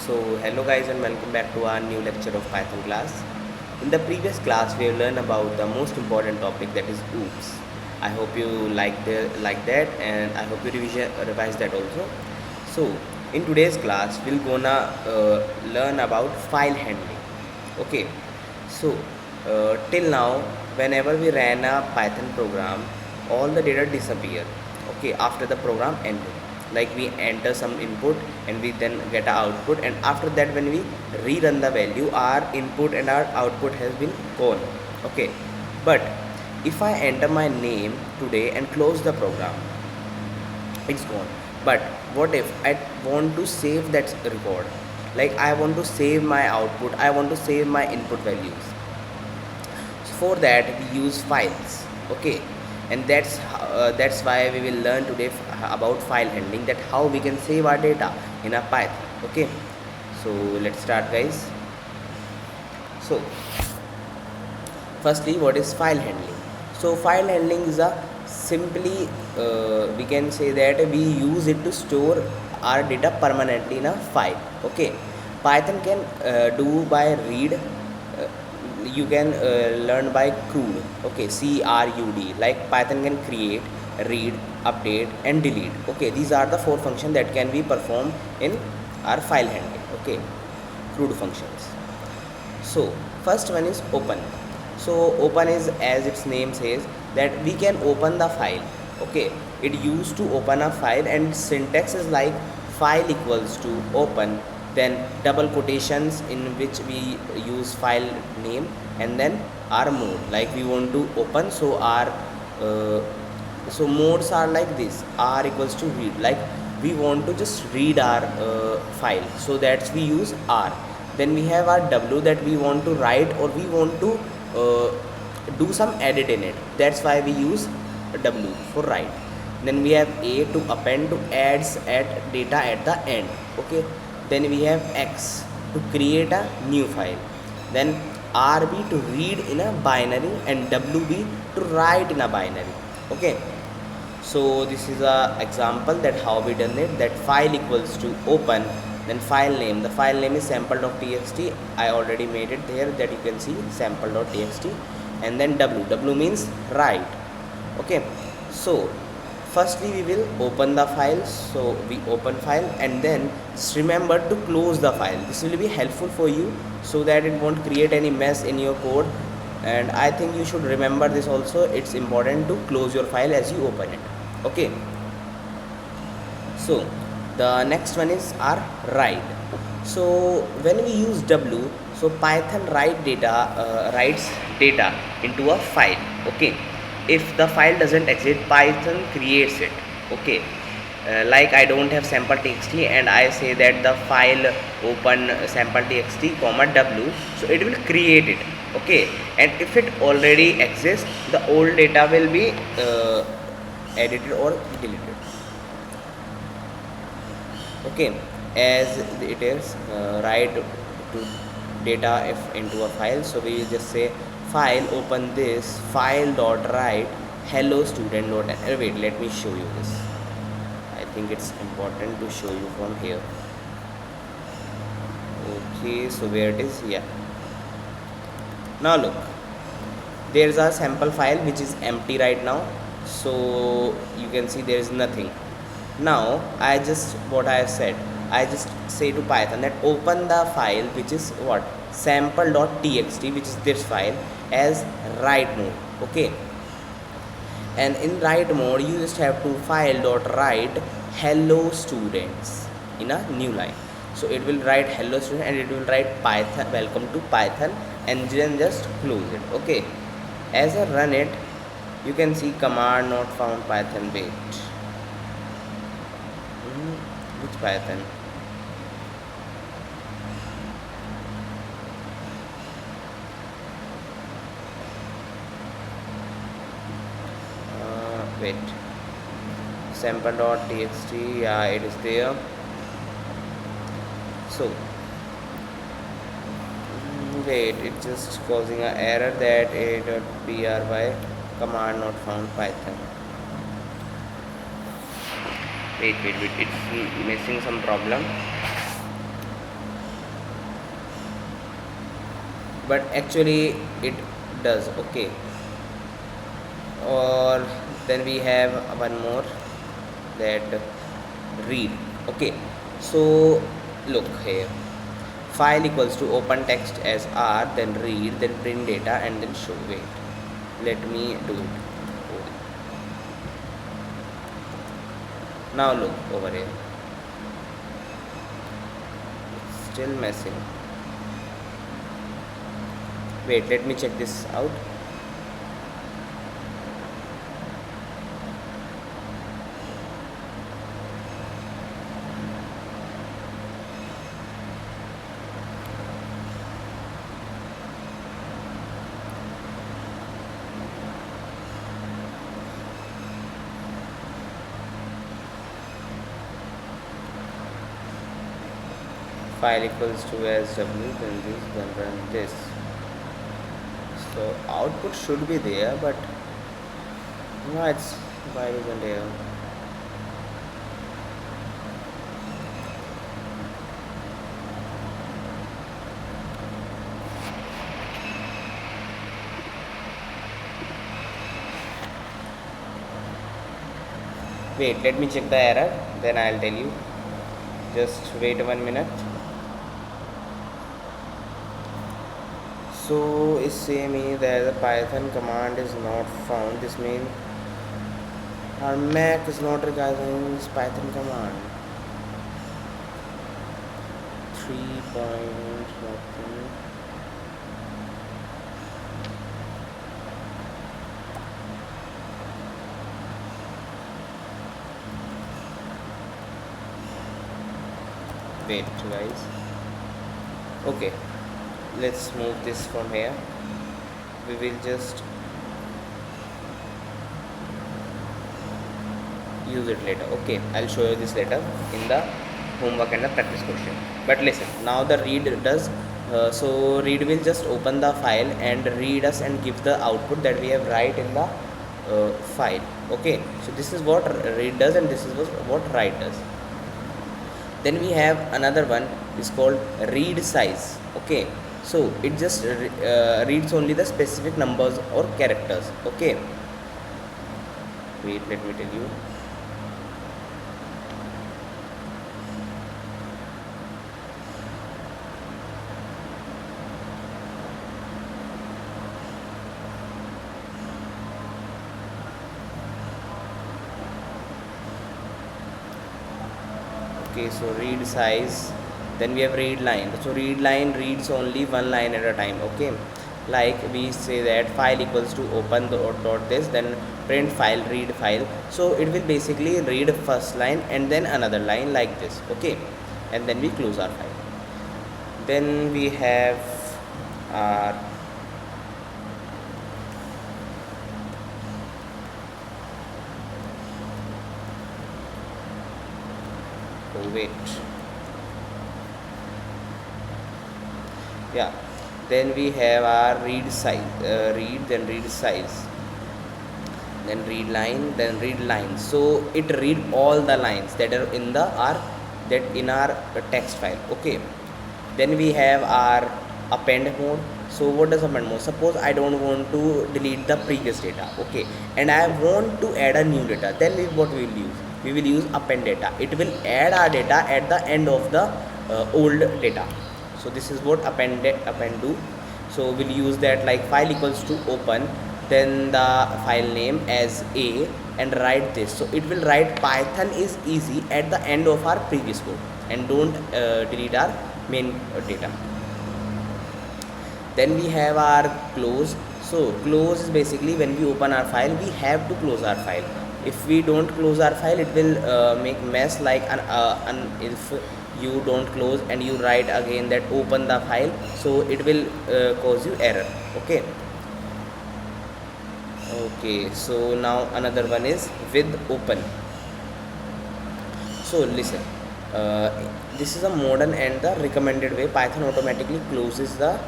So hello guys and welcome back to our new lecture of Python class. In the previous class we have learned about the most important topic, that is oops. I hope you like that, and I hope you revise that also. So in today's class we'll gonna learn about file handling. Okay. So till now, whenever we ran a Python program, all the data disappear. Okay, after the program ended, like we enter some input and we then get an output, and after that when we rerun the value, our input and our output has been gone. Okay, but if I enter my name today and close the program, it's gone. But what if I want to save that record? Like I want to save my output, I want to save my input values. So for that we use files. Okay, and that's why we will learn today about file handling, that how we can save our data in a Python. Okay, so let's start guys. So firstly, what is file handling? So file handling is a simply we can say that we use it to store our data permanently in a file. Okay, Python can do by read, you can learn by CRUD. Okay, CRUD, like Python can create, read, update and delete. Okay, these are the four functions that can be performed in our file handling. Okay, CRUD functions. So first one is open. So open is, as its name says, that we can open the file. Okay, it used to open a file, and syntax is like file equals to open, then double quotations in which we use file name, and then our mode, like we want to open, so our so modes are like this: r equals to read, like we want to just read our file, so that's we use r. Then we have our w, that we want to write or we want to do some edit in it, that's why we use w for write. Then we have a to append, to adds at data at the end. Okay, then we have x to create a new file, then rb to read in a binary, and wb to write in a binary. Okay, so this is a example that how we done it, that file equals to open, then file name, the file name is sample.txt, I already made it there, that you can see sample.txt, and then w means write. Okay, so firstly we will open the file, so we open file, and then just remember to close the file. This will be helpful for you so that it won't create any mess in your code, and I think you should remember this also. It's important to close your file as you open it. Okay, so the next one is our write. So when we use w, so Python writes data into a file. Okay, if the file doesn't exist, Python creates it. Okay, like I don't have sample.txt and I say that the file open sample.txt comma w, so it will create it. Okay, and if it already exists, the old data will be edited or deleted. Okay, as it is write to data if into a file, so we will just say file open this file dot write hello student dot wait, let me show you this. I think it's important to show you from here. Okay, so where it is, yeah, now look, there is a sample file which is empty right now, so you can see there is nothing. Now I just, what I said, I just say to Python that open the file which is what, sample.txt, which is this file, as write mode. Okay, and in write mode you just have to file.write hello students in a new line. So it will write hello student, and it will write Python welcome to Python, and then just close it. Okay, as I run it, you can see command not found Python. Wait, which Python? Wait, sample.txt, yeah, it is there. So wait, it's just causing an error that a.bry command not found Python. Wait, it's missing some problem. but actually it does. Okay, or then we have one more, that read. Okay, so look here, file equals to open text as r, then read, then print data, and then show. Wait, let me do it. Now look over here, it's still messing. Wait, let me check this out. File equals to sw, then run this. So output should be there, but no, it's why isn't there? Wait, let me check the error, then I'll tell you. Just wait 1 minute. So it's saying me that the Python command is not found. This means our Mac is not recognizing this Python command. 3 point nothing. Wait guys. Okay, let's move this from here. We will just use it later. Okay, I'll show you this later in the homework and the practice question. But listen, now the read does. So read will just open the file and read us and give the output that we have write in the file. Okay, so this is what read does, and this is what write does. Then we have another one, is called read size. Okay, so it just reads only the specific numbers or characters. Okay, wait, let me tell you. Okay, so read size, then we have read line. So read line reads only one line at a time. Okay, like we say that file equals to open the dot this, then print file, read file. So it will basically read first line and then another line like this. Okay, and then we close our file. Then we have our wait, yeah, then we have our read size, read, then read size, then read line, then read line. So it read all the lines that are in the our text file. Okay, then we have our append mode. So what does append mode? Suppose I don't want to delete the previous data. Okay, and I want to add a new data, then what we will use? We will use append data. It will add our data at the end of the old data. So this is what append do. So we'll use that, like file equals to open, then the file name as a, and write this. So it will write Python is easy at the end of our previous code, and don't delete our main data. Then we have our close. So close is basically when we open our file, we have to close our file. If we don't close our file, it will make mess, like if you don't close and you write again that open the file, so it will cause you error. Okay, so now another one is with open. So listen, this is a modern and the recommended way. Python automatically closes the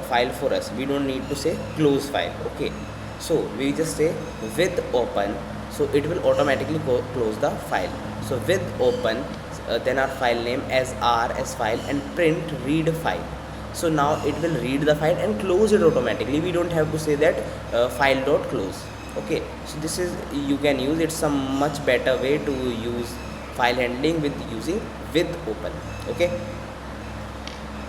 file for us. We don't need to say close file. Okay, so we just say with open, so it will automatically close the file. So with open, then our file name as r as file, and print read file. So now it will read the file and close it automatically. We don't have to say that file dot close. Okay, so this is, you can use, it's a much better way to use file handling with using with open. Okay,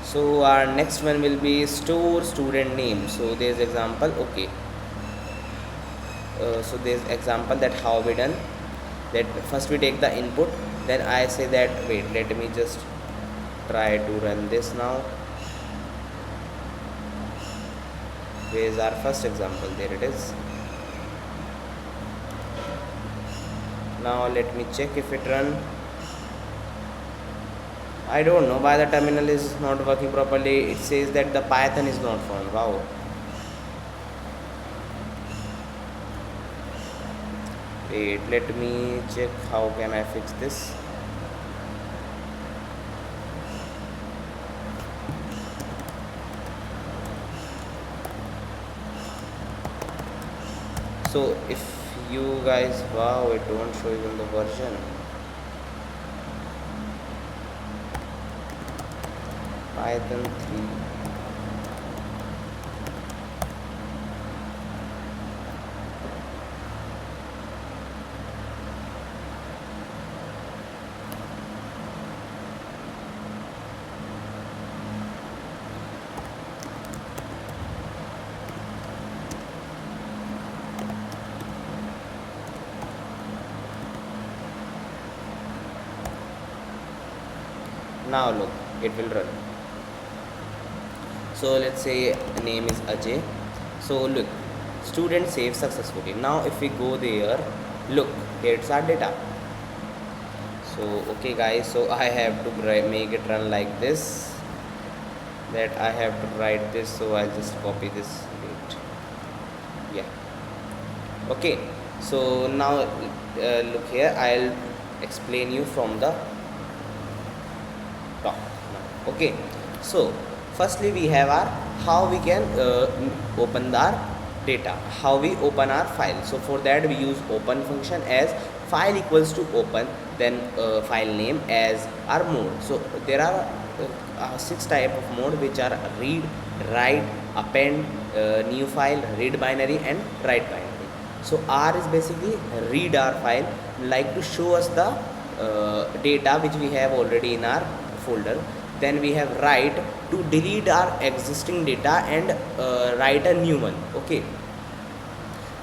so our next one will be store student name. So there's example. Okay, so there's example that how we done that. First we take the input, then I say that, wait, let me just try to run this now. Where is our first example? There it is. Now let me check if it run. I don't know why the terminal is not working properly. It says that the Python is not found. Wow. Wait, let me check how can I fix this. So if you guys, wow, it won't show even the version. Python 3. Now look, it will run. So let's say name is Ajay. So look, student saved successfully. Now if we go there, look, here's our data. So okay guys, so I have to make it run like this, that I have to write this. So I'll just copy this. Wait. Yeah, okay. So now look here, I'll explain you from the top. Okay, so firstly we have our how we can open our data, how we open our file. So for that we use open function as file equals to open, then file name as our mode. So there are 6 type of mode, which are read, write, append, new file, read binary and write binary. So R is basically read our file, like to show us the data which we have already in our folder. Then we have write to delete our existing data and write a new one. Okay,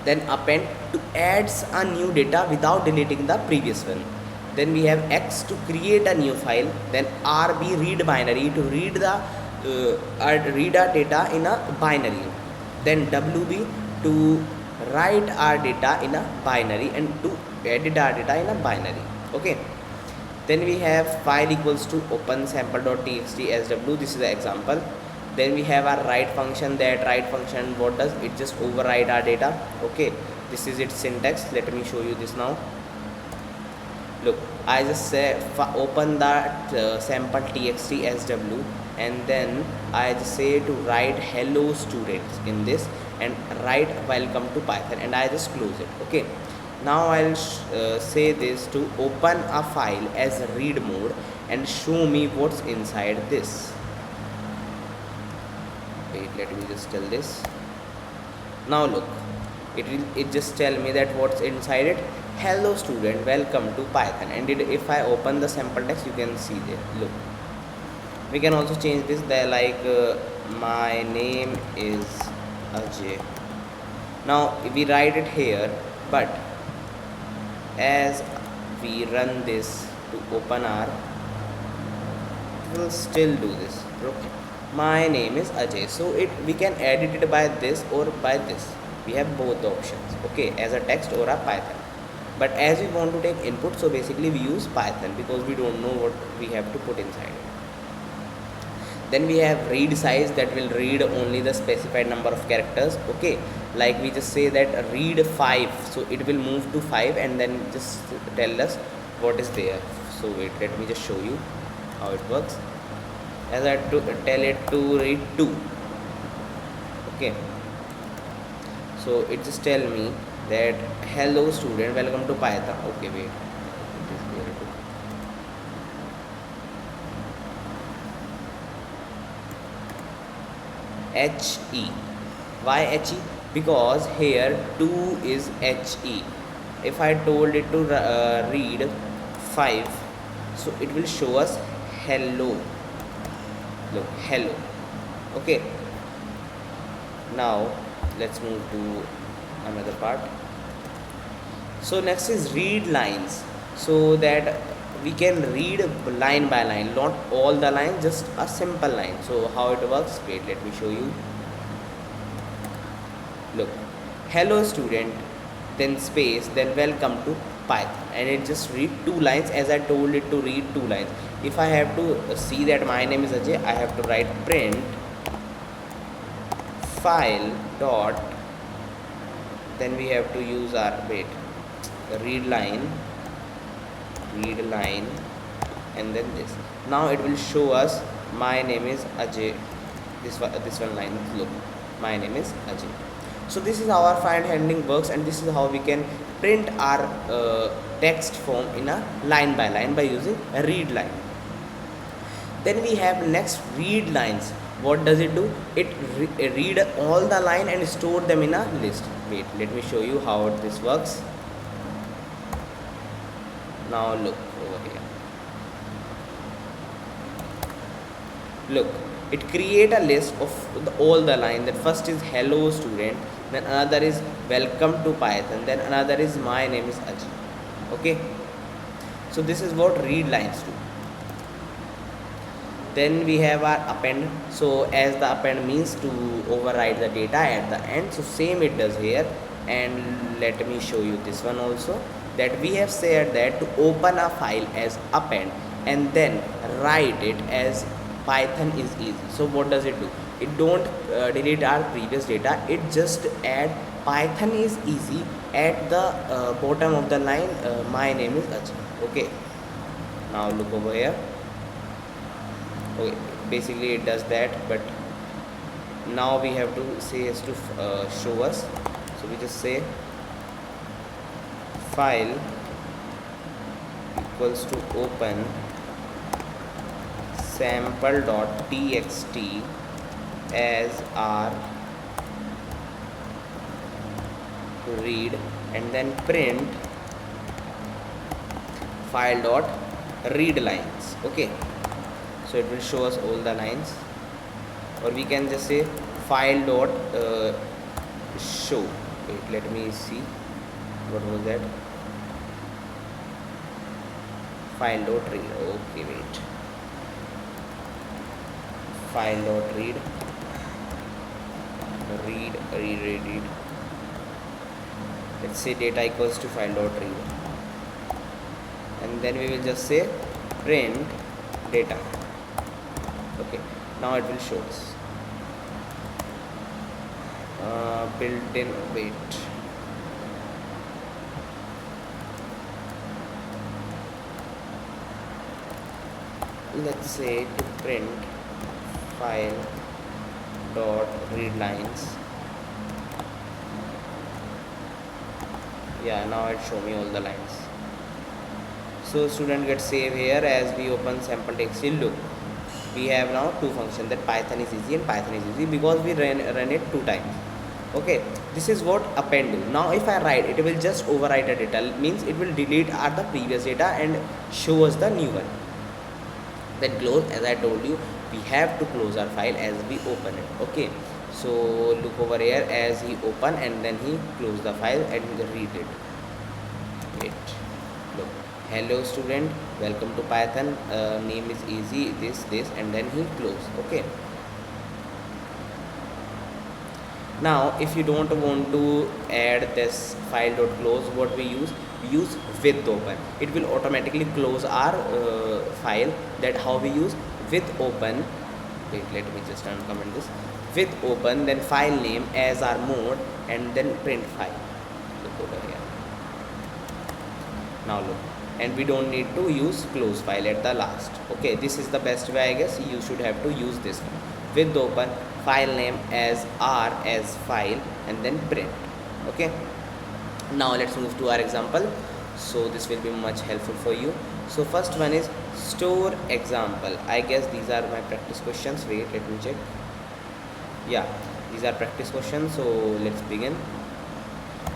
then append to add a new data without deleting the previous one. Then we have X to create a new file. Then RB read binary to read the read our data in a binary. Then WB to write our data in a binary and to edit our data in a binary. Okay, then we have file equals to open sample.txt sw. This is the example. Then we have our write function. That write function, what does it? Just overwrite our data. Okay, this is its syntax. Let me show you this now. Look, I just say open that sample txt sw, and then I just say to write hello students in this and write welcome to Python, and I just close it. Okay, now I'll say this to open a file as read mode and show me what's inside this. Wait, let me just tell this. Now look, it just tell me that what's inside it. Hello student, welcome to Python. And if I open the sample text, you can see there. Look, we can also change this there, like my name is Ajay. Now we write it here, but as we run this to open our, it will still do this. Okay, my name is Ajay. So we can edit it by this or by this. We have both the options. Okay, as a text or a Python. But as we want to take input, so basically we use Python because we don't know what we have to put inside it. Then we have read size, that will read only the specified number of characters. Okay, like we just say that read 5, so it will move to 5 and then just tell us what is there. So wait, let me just show you how it works. As I tell it to read 2. Okay, so it just tell me that hello student, welcome to Python. Okay, wait, it is there too. he. Why he? Because here 2 is he. If I told it to read 5, so it will show us hello. Look, hello. Okay, now let's move to another part. So next is read lines, so that we can read line by line, not all the line, just a simple line. So how it works? Wait, let me show you. Look, hello student, then space, then welcome to Python, and it just read 2 lines as I told it to read 2 lines. If I have to see that my name is Ajay, I have to write print file dot, then we have to use our read line, and then this. Now it will show us my name is Ajay. This one line, look, my name is Ajay. So this is how our find handling works, and this is how we can print our text form in a line by line by using a read line. Then we have next read lines. What does it do? It read all the line and store them in a list. Wait, let me show you how this works. Now look over here. Look, it create a list of all the line. That first is hello student, then another is welcome to Python, then another is my name is Ajay. Okay, so this is what read lines do. Then we have our append. So as the append means to override the data at the end, so same it does here. And let me show you this one also, that we have said that to open a file as append and then write it as Python is easy. So what does it do? It don't delete our previous data, it just add Python is easy at the bottom of the line, my name is Ajay. Okay, now look over here. Okay, basically it does that, but now we have to say is to show us. So we just say file equals to open sample.txt as our read, and then print file dot read lines. Okay, so it will show us all the lines, or we can just say file dot show. Wait, let me see, what was that? File dot read. Okay, wait, file dot read, read. Let's say data equals to file dot read, and then we will just say print data. Okay, now it will show us built-in. Wait, let's say to print file dot read lines. Yeah, now it show me all the lines. So student gets save here as we open sample text. Look, we have now 2 functions, that Python is easy and Python is easy, because we run it 2 times. Okay, this is what append do. Now if I write, it will just overwrite the data, means it will delete the previous data and show us the new one. Then close, as I told you, we have to close our file as we open it. Okay, so look over here, as he open and then he close the file and read it. Wait, look, hello student, welcome to Python, name is easy, this, and then he close. Okay, now if you don't want to add this file dot close, what we use with open. It will automatically close our file. That how we use with open. Wait, let me just uncomment this. With open, then file name as our mode, and then print file. Look over here. Now look, and we don't need to use close file at the last. Okay, this is the best way, I guess. You should have to use this one. With open, file name as r as file, and then print. Okay, now let's move to our example. So this will be much helpful for you. So first one is store example. I guess these are my practice questions. Wait, let me check. Yeah, these are practice questions, so let's begin.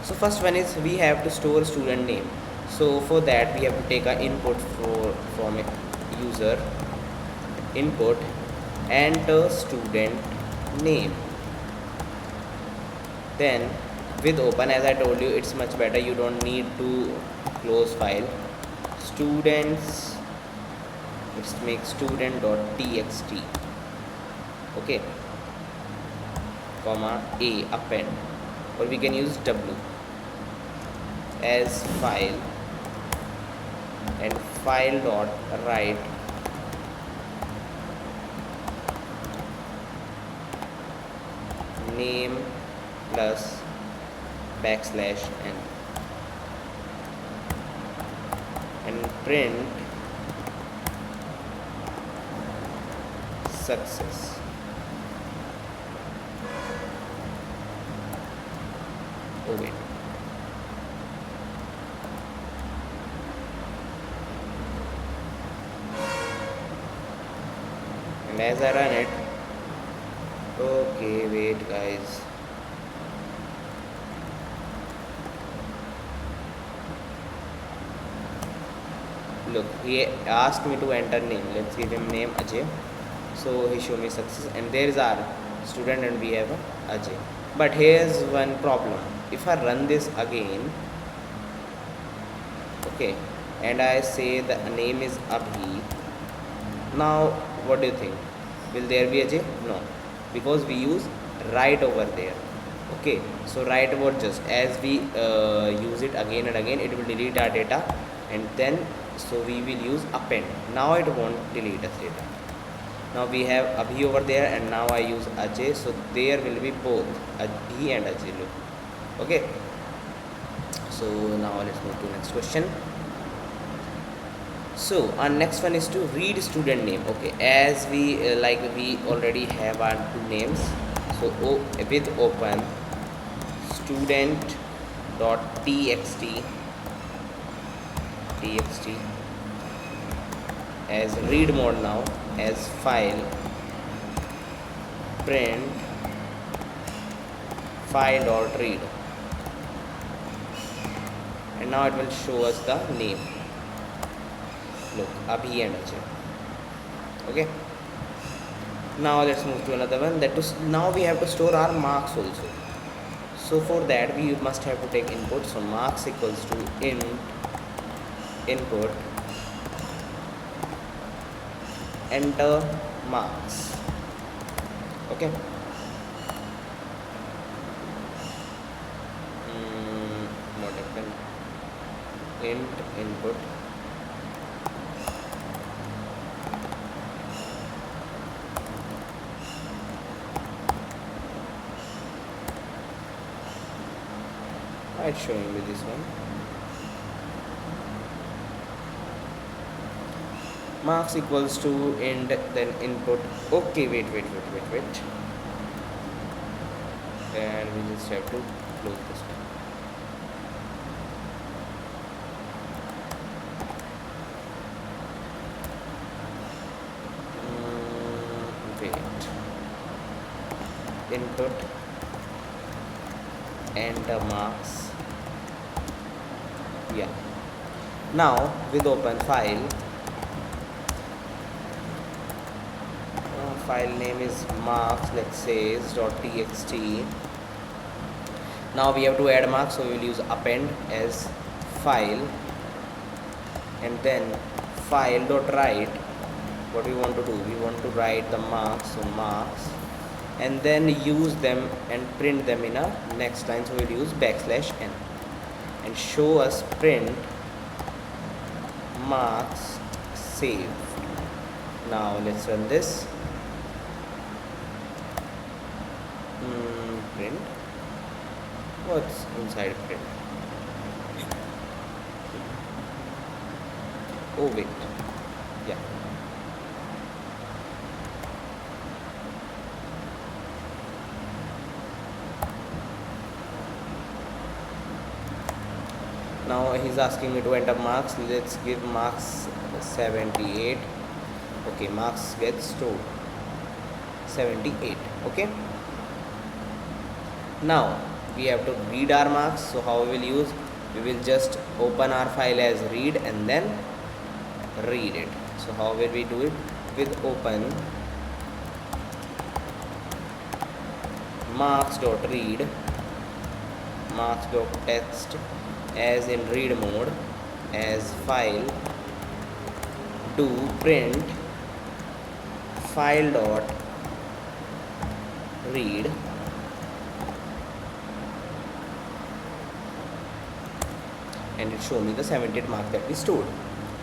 So first one is we have to store student name. So for that we have to take a input from a user, input, enter student name. Then with open, as I told you, it's much better, you don't need to close file. Students, let's make student.txt, okay, comma a append, or we can use w as file, and file dot write name plus backslash n, and print success. Oh wait, and as I run it, okay, wait guys, look, he asked me to enter name. Let's give him name Ajay. So he show me success, and there is our student, and we have Ajay. But here's one problem. If I run this again, okay, and I say the name is Abhi, now what do you think? Will there be Ajay? No, because we use write over there. Okay, so write over, just as we use it again and again, it will delete our data, and then so we will use append. Now it won't delete us data. Now we have Abhi over there, and now I use Ajay, so there will be both Abhi and Ajay. Look, okay. So now let's move to next question. So our next one is to read student name. Okay, as we we already have our two names, so with open student dot txt as read mode, now as file, print file dot read, and now it will show us the name. Look, Abhi and Ajay. Okay, now let's move to another one, that is, now we have to store our marks also. So for that we must have to take input. So marks equals to int input enter marks. Okay, what happened? Int input it's showing me this one, marks equals to int then input. Okay, wait, and we just have to close this one. Wait, input enter marks. Yeah, now with open file, file name is marks, let's say is .txt. Now we have to add marks, so we will use append as file, and then file dot write. What we want to do, we want to write the marks, so marks, and then use them and print them in a next line, so we'll use backslash n, and show us print marks saved. Now let's run this. Print, what's inside print? Oh wait, yeah, now he's asking me to enter marks. Let's give marks 78. Okay, marks gets stored 78. Okay, Now we have to read our marks. So how we will use? We will just open our file as read and then read it. So how will we do it? With open marks.read marks.text as in read mode as file, do print file dot read and it show me the 78 marks that we stored.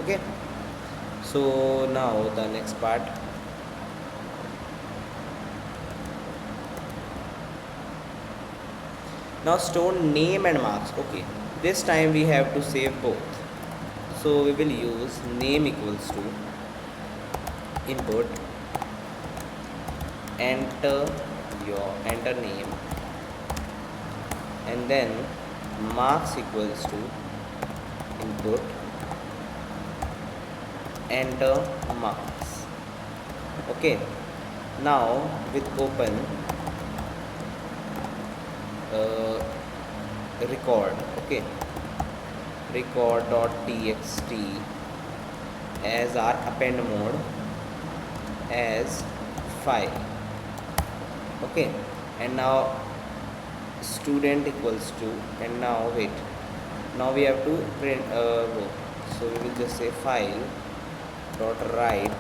Okay, so now the next part. Now store name and marks. Okay, this time we have to save both. So we will use name equals to input enter name and then marks equals to input enter marks. Okay, now with open record, okay, record.txt as our append mode as file. Okay, and now student equals to, and now wait, now we have to print so we will just say file dot write.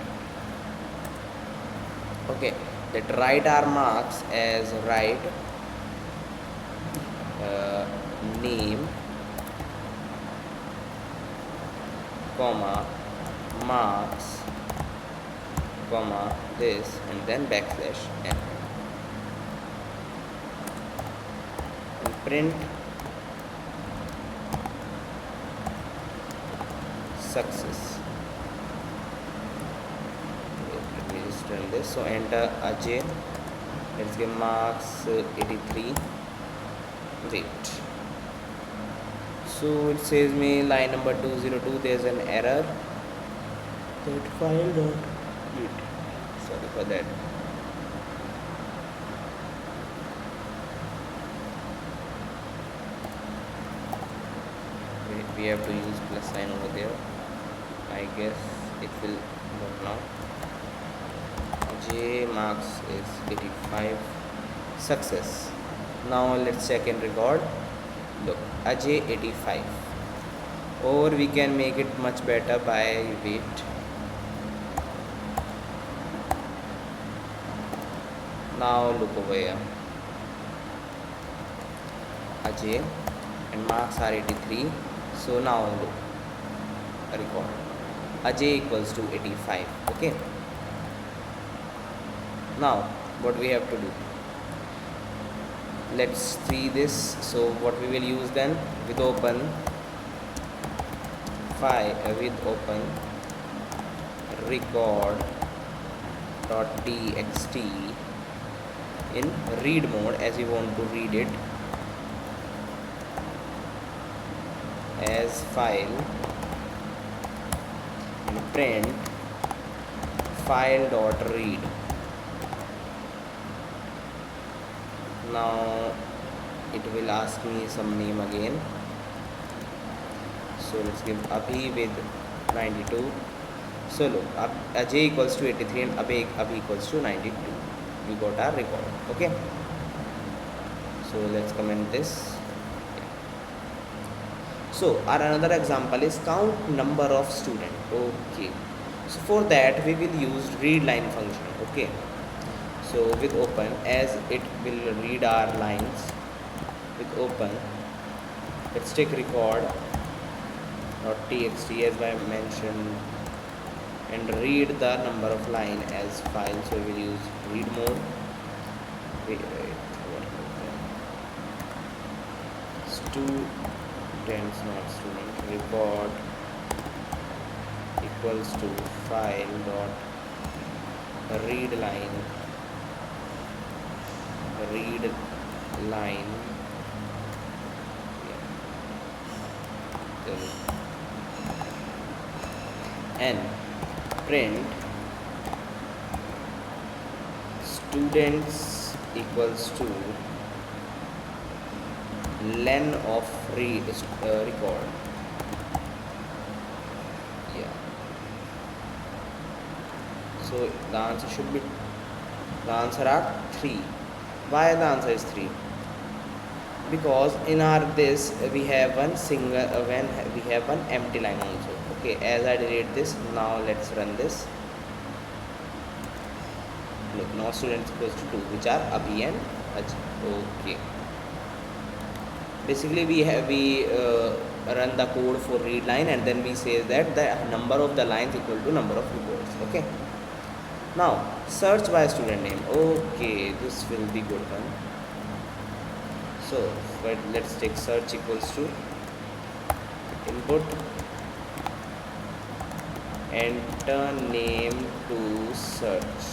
Okay, that write our marks as write name comma marks comma this and then backslash n and print success. Let me just run this. So enter Ajay, let's give marks 83. Wait, so it says me line number 202 there's an error that file dot wait, sorry for that. Wait, we have to use plus sign over there. I guess it will work now. J marks is 85 success. Now let's check and record. Look, Ajay 85. Or we can make it much better by wait. Now look over here. Ajay and marks are 83. So now look, record. Ajay equals to 85. Okay. Now what we have to do? Let's see this. So what we will use then, with open file with open record.txt in read mode as we want to read it as file and print file dot read. Now it will ask me some name again, so let's give Abhi with 92. So look, Ajay equals to 83 and Abhi equals to 92. We got our record. Okay, so let's comment this. So our another example is count number of student. Okay, so for that we will use read line function. Okay, so with open as it will read our lines, with open let's take record.txt as I mentioned and read the number of line as file. So we will use read mode. Wait, what students, not student, record equals to file dot read line and print students equals to len of record. Yeah. So the answer should be, the answer are 3. Why the answer is 3? Because in our this we have one single when we have one empty line also. Okay, as I delete this, now let's run this. Look, now students equals to 2, which are Abhi and Aj. Okay. Basically we run the code for read line, and then we say that the number of the lines equal to number of records. Okay. Now search by student name. Okay, this will be good one. So but let's take search equals to input, enter name to search.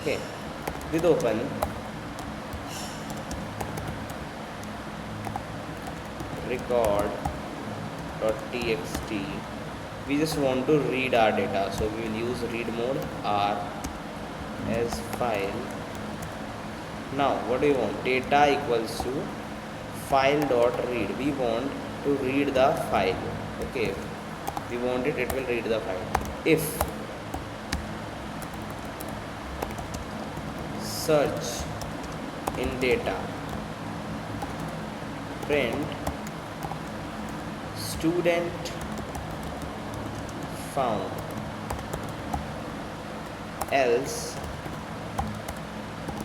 Okay, with open record.txt. We just want to read our data, so we will use read mode r as file. Now what do we want? Data equals to file dot read. We want to read the file. Okay, we want it, it will read the file. If search in data, print student found, else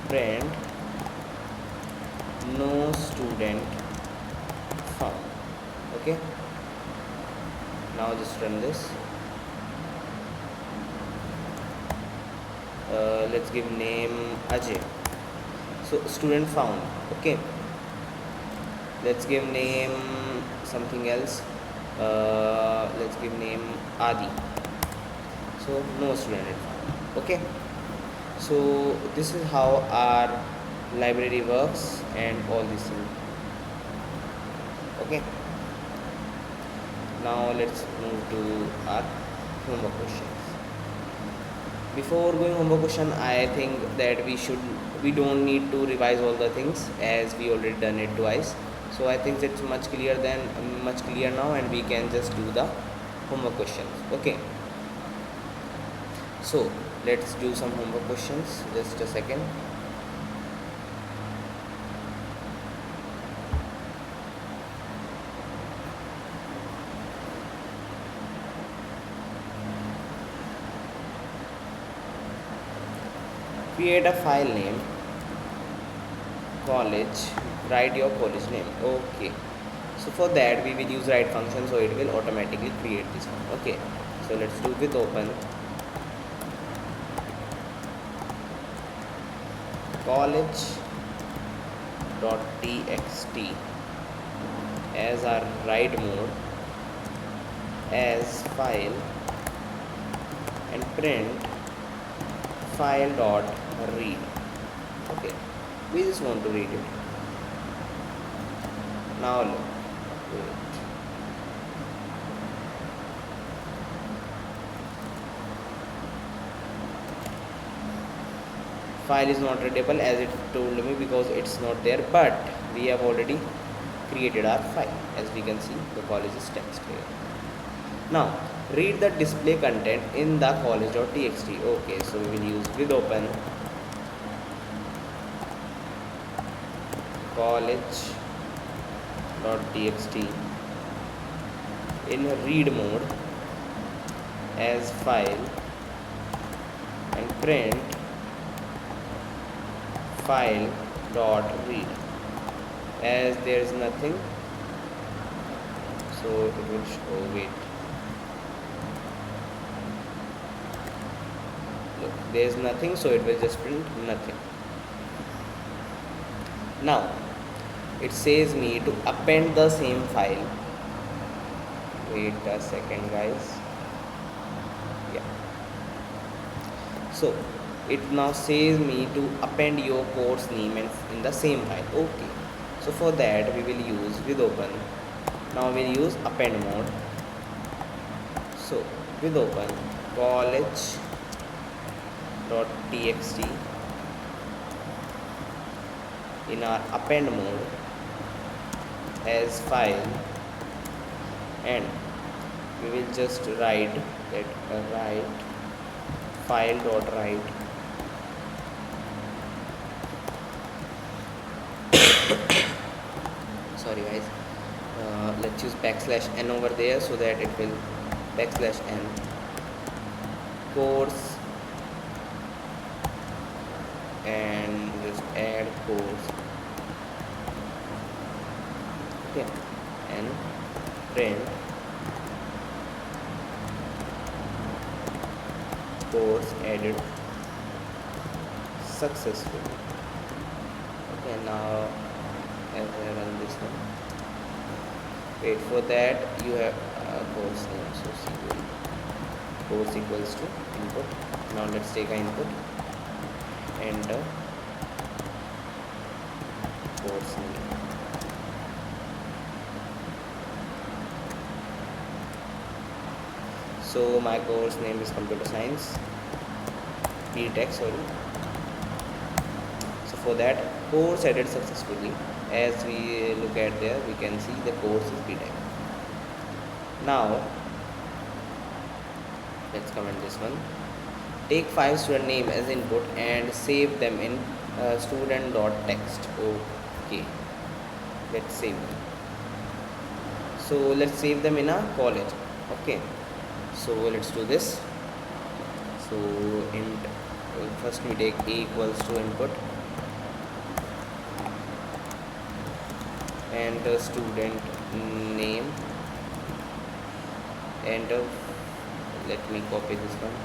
print no student found. Okay, now just run this. Let's give name Ajay. So student found. Okay, let's give name something else. Let's give name Adi. So no student found. Okay, so this is how our library works and all these things. Okay, now let's move to our homework questions. Before going homework question, I think that we don't need to revise all the things, as we already done it twice. So I think it's much clear now, and we can just do the homework questions. Okay, so let's do some homework questions. Just a second. Create a file name, college, write your college name. Okay, so for that we will use write function, so it will automatically create this one. Okay, so let's do with open college.txt as our write mode as file, and print file dot read. Okay, we just want to read it. Now look, wait. File is not readable as it told me, because it's not there, but we have already created our file. As we can see, the college is text here. Now read the display content in the college.txt. Okay, so we will use with open college.txt in read mode as file, and print file dot read. As there is nothing, so it will show. Wait, look, there is nothing, so it will just print nothing. Now it says me to append the same file. Wait a second, guys. Yeah, so it now says me to append your course name in the same file. Okay, so for that we will use with open. Now we'll use append mode. So with open college.txt in our append mode as file, and we will just write that write file dot write sorry guys, let's use backslash n over there so that it will backslash n course, and just add course, okay, and print course added successfully. Okay, now as I run this one, wait for that, you have course name, so course equals to input. Now let's take an input, enter course name. So my course name is computer science BTech, sorry. So for that, course added successfully. As we look at there, we can see the course is BTech. Now let's comment this one. Take 5 student name as input and save them in student.text. Okay, let's save them. So let's save them in a college. Okay, so let's do this. So int first we take a equals to input, enter student name, enter, let me copy this one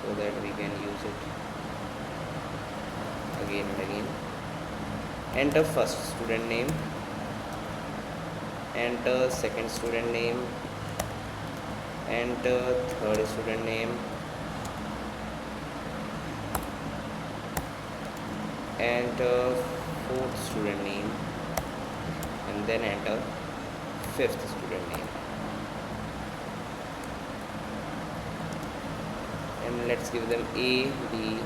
so that we can use it again and again. Enter first student name, enter second student name, enter third student name, enter fourth student name, and then enter fifth student name. And let's give them A, B,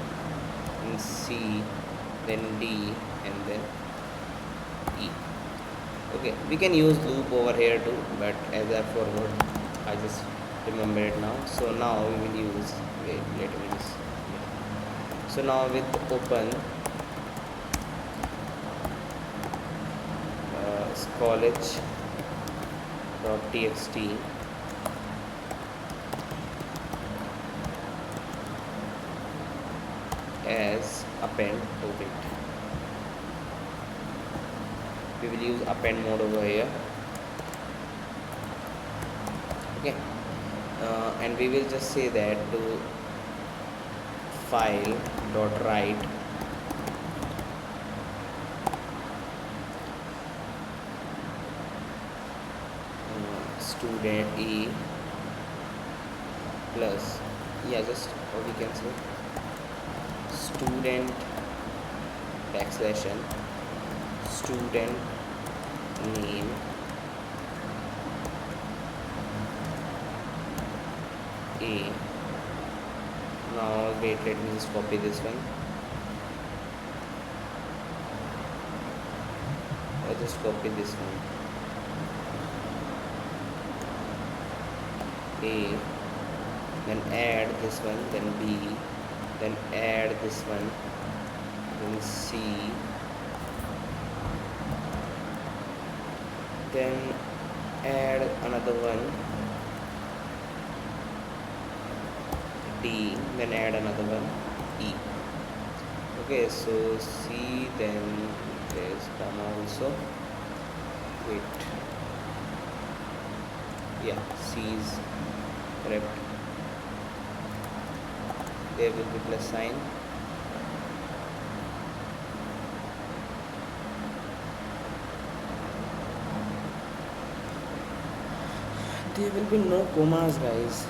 and C, then D, and then E. Okay, we can use loop over here too, but as I forgot, I just remember it now. So now we will use, wait, let me just, so now with open college.txt as append object. We will use append mode over here. Okay, and we will just say that to file dot write student E plus, yeah, just, or we can say student backslash n student name A. Now wait, let me just copy this one. I'll just copy this one. A, then add this one, then B, then add this one, then C, then add another one, D, then add another one, E. Okay, so C, then there's comma also. Wait, yeah, C is correct. There will be plus sign. There will be no commas, guys.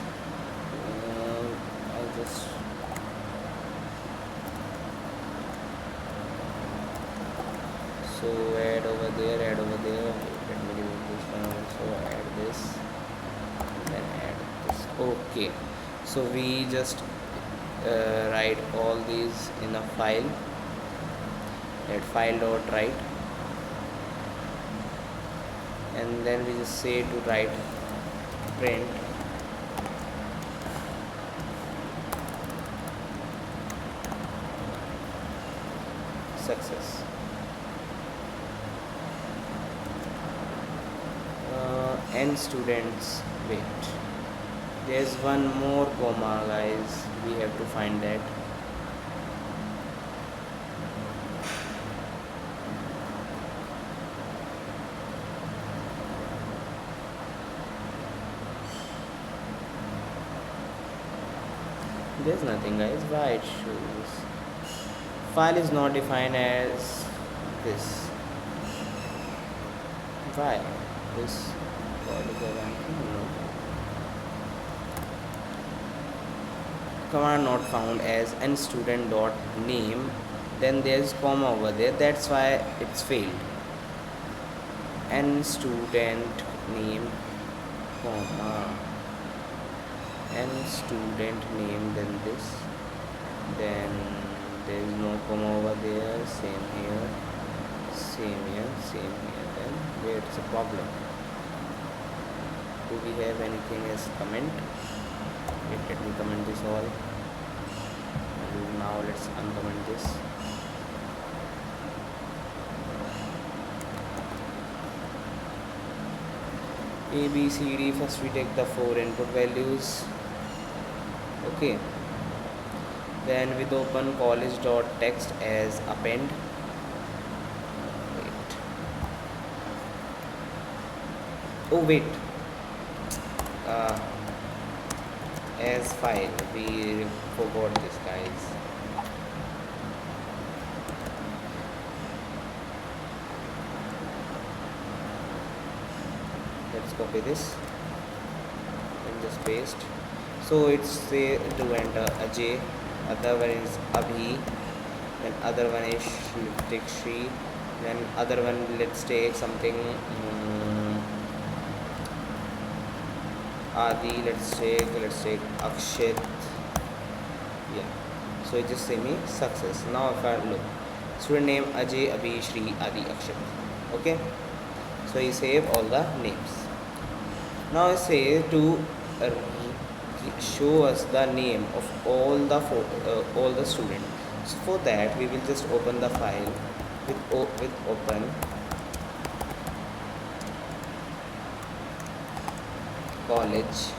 I'll just so add over there. Let me remove this one also. Add this, then add this. Okay, so we just write all these in a file, at file dot write, and then we just say to write print success. And students, wait, there's one more comma, guys, we have to find that. There's nothing, guys. Why it shows file is not defined as this? Why this file is no. Command not found as and student dot name, then there's comma over there, that's why it's failed. And student name comma and student name, then this, then there is no comma over there, same here, same here, same here. Then where it's a problem. Do we have anything as comment? Wait, let me comment this all. Now let's uncomment this. A, B, C, D. First we take the 4 input values. Okay. Then with open college dot text as append. Wait. Oh wait. As file. We forgot this, guys. Let's copy this and just paste. So it's say to enter Ajay, other one is Abhi, then other one is Shri, then other one, let's take something Adi, let's take Akshit. Yeah, so it just say me success. Now if I look, student name Ajay, Abhi, Shri, Adi, Akshit. Okay, so he save all the names. Now I say to show us the name of all the students. So for that we will just open the file with open college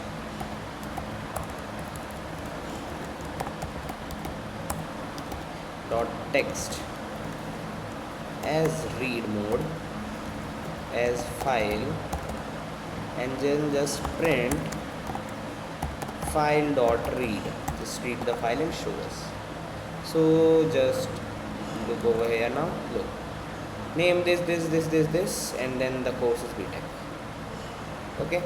dot text as read mode as file, and then just print file dot read. Just read the file and show us. So just look over here now. Look, name this, and then the course is BTech. Okay.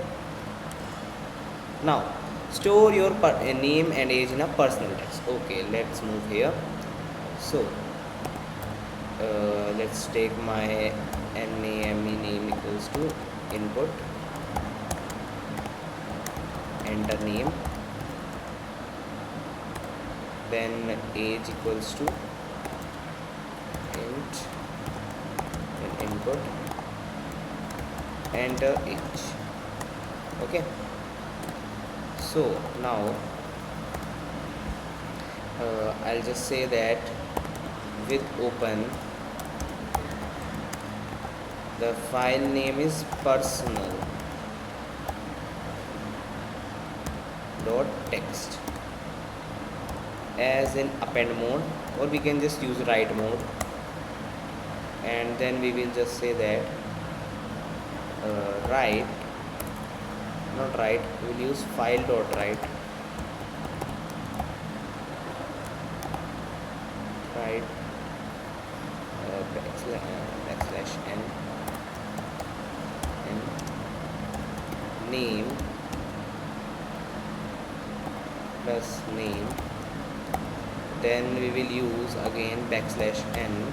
Now store your name and age in a personal text. Okay, let's move here. So let's take my name equals to input, enter name, then age equals to int, then input, enter age. Okay, so now I'll just say that with open, the file name is personal dot text as in append mode, or we can just use write mode, and then we will just say that write, not write, we will use file dot write, write backslash n name plus name, then we will use again backslash n,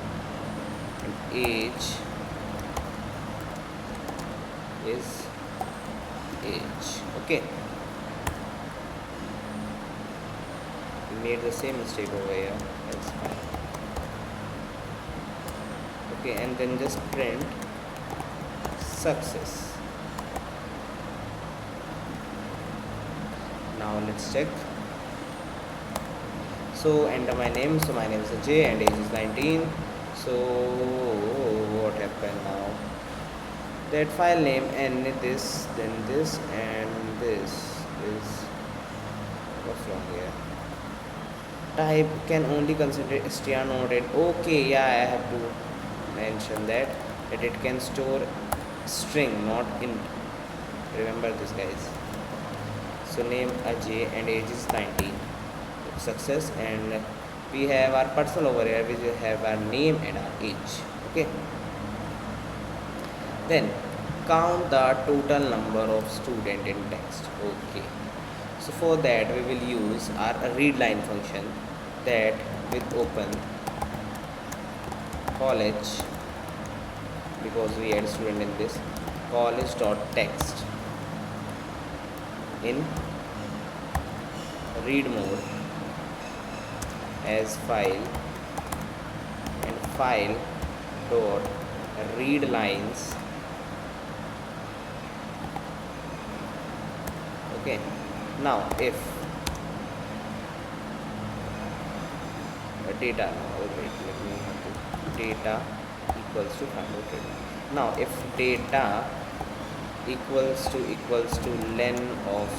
and age is age. Okay, we made the same mistake over here. That's fine. okay, and then just print success. Now let's check. So enter my name. So my name is Ajay and age is 19. So what happened now? That file name and this, then this, and this is what's wrong here. Type can only consider str node. Okay, yeah, I have to mention that it can store string, not int. Remember this, guys. So name Ajay and age is 19. Success, and we have our personal over here. We have our name and our age. Okay. Then count the total number of student in text. Okay. So for that we will use our readline function, that with open college, because we add student in this, college dot text in read mode as file, and file dot read lines. Okay, now if data, oh wait, let me have to, data equals to 100. Now if data equals to len of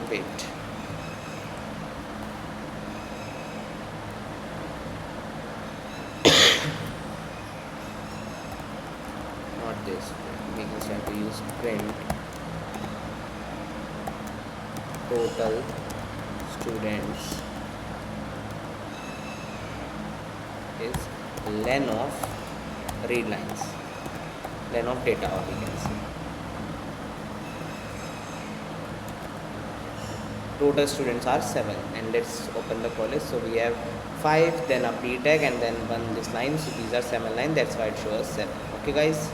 wait, not this, we can start to use print total students is len of read lines, len of data, or we can say total students are 7, and let's open the college. So we have 5, then a p tag, and then one this line. So these are 7 line, that's why it shows 7. Okay guys,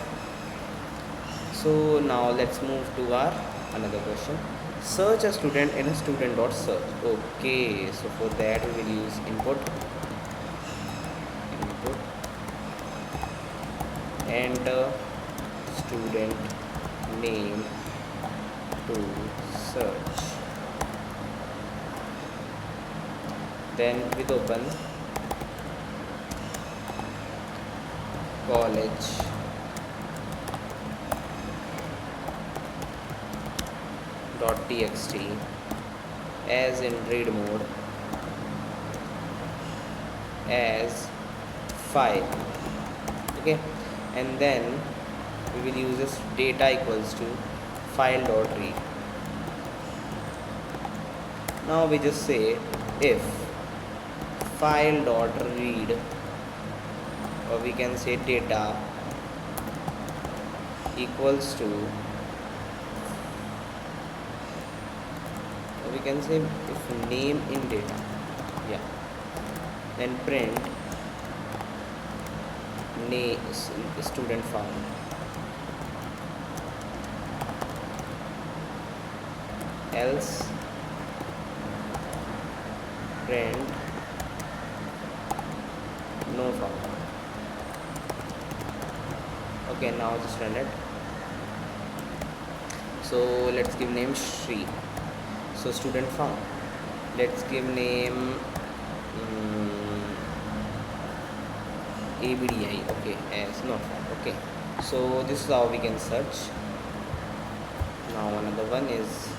so now let's move to our another question. Search a student in a student.search. Okay, so for that we will use input enter student name to search, then with open college dot txt as in read mode as file. Okay, and then we will use this data equals to file dot read. Now we just say if file dot read, or we can say data equals to, or we can say if name in data, yeah, then print name student found, else print no found. Okay, now just run it. So let's give name Shri. So student found. Let's give name ABDI. Okay, as not found. Okay, so this is how we can search. Now another one is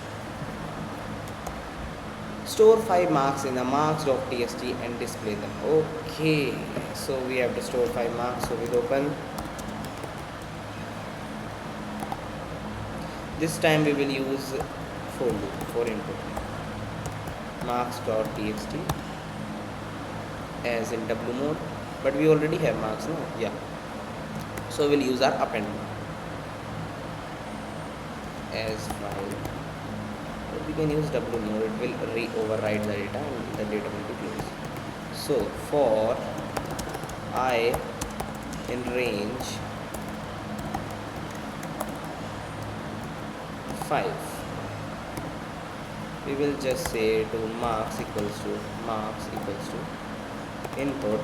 store 5 marks in the marks.txt and display them. Okay, so we have to store 5 marks. So we'll open. This time we will use for loop for input marks.txt as in w mode, but we already have marks now. Yeah, so we'll use our append as file. We can use w mode, it will override the data and the data will be closed. So for I in range 5, we will just say to marks equals to input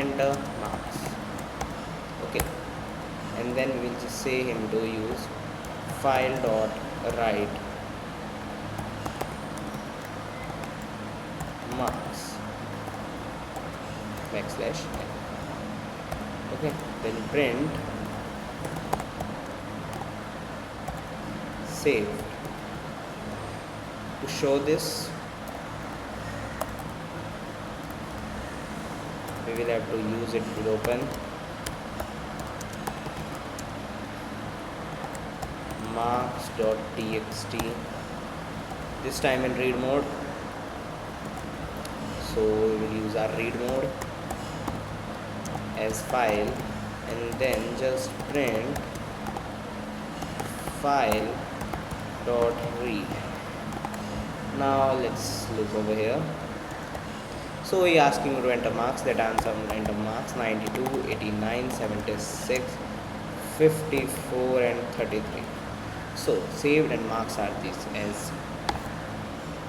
enter marks. Okay, and then we will just say him to use file dot write marks backslash n. Okay, then print save. To show this, we will have to use it to open marks.txt, this time in read mode. So we will use our read mode as file, and then just print file dot read. Now let's look over here. So we asking to enter marks, that answer enter marks 92, 89, 76, 54 and 33. So saved and marks are these as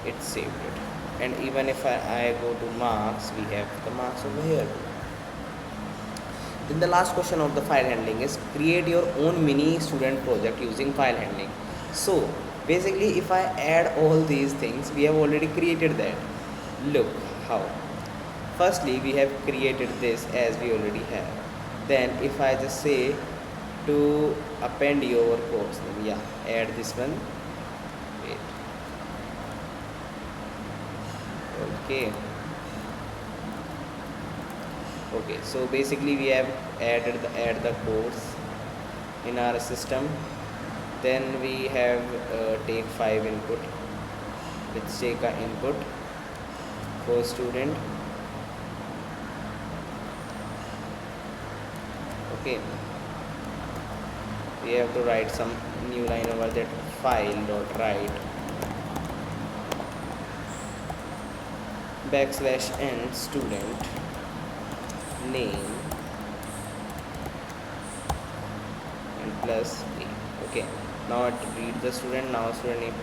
it saved it. And even if I go to marks, we have the marks over here. Then the last question of the file handling is create your own mini student project using file handling. So basically if I add all these things, we have already created that. Look how. Firstly, we have created this as we already have. Then if I just say to append your course, then yeah, add this one. Wait. Okay. Okay, so basically we have add the course in our system. Then we have take 5 input. Let's take a input for student. Okay, we have to write some new line over that file dot write backslash n student name and plus a. Okay, now it read the student, now student name.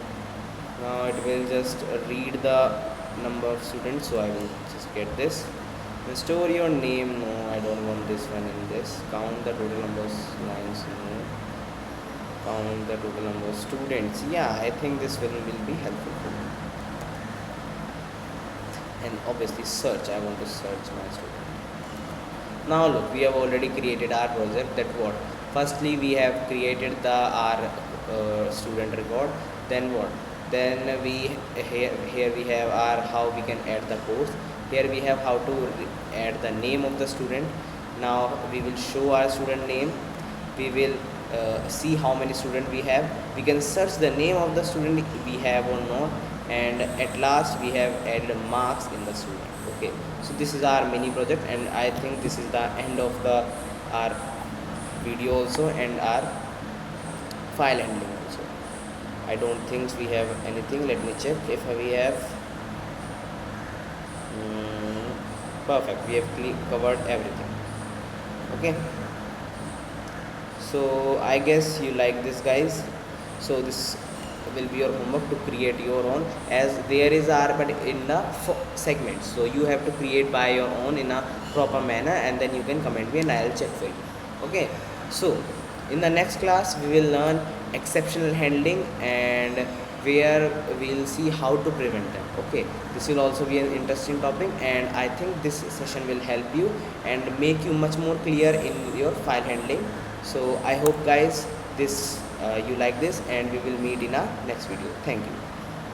Now it will just read the number of students, so I will just get this. And store your name, no, I don't want this one in this. Count the total number of lines, no. Count the total number of students, yeah, I think this will be helpful for me. And obviously search, I want to search my student. Now look, we have already created our project. That what? Firstly we have created our student record. Then what? Then we here we have our how we can add the course. Here we have how to add the name of the student. Now we will show our student name. We will see how many students we have. We can search the name of the student we have or not. And at last we have added marks in the student. Okay, so this is our mini project, and I think this is the end of our video also, and our file handling also. I don't think we have anything. Let me check if we have. Perfect, we have covered everything. Okay, so I guess you like this, guys. So this will be your homework to create your own, as there is R but in the segments, so you have to create by your own in a proper manner, and then you can comment me and I'll check for you. Okay, so in the next class we will learn exceptional handling, and where we'll see how to prevent them. Okay, this will also be an interesting topic, and I think this session will help you and make you much more clear in your file handling. So I hope, guys, this you like this, and we will meet in our next video. Thank you.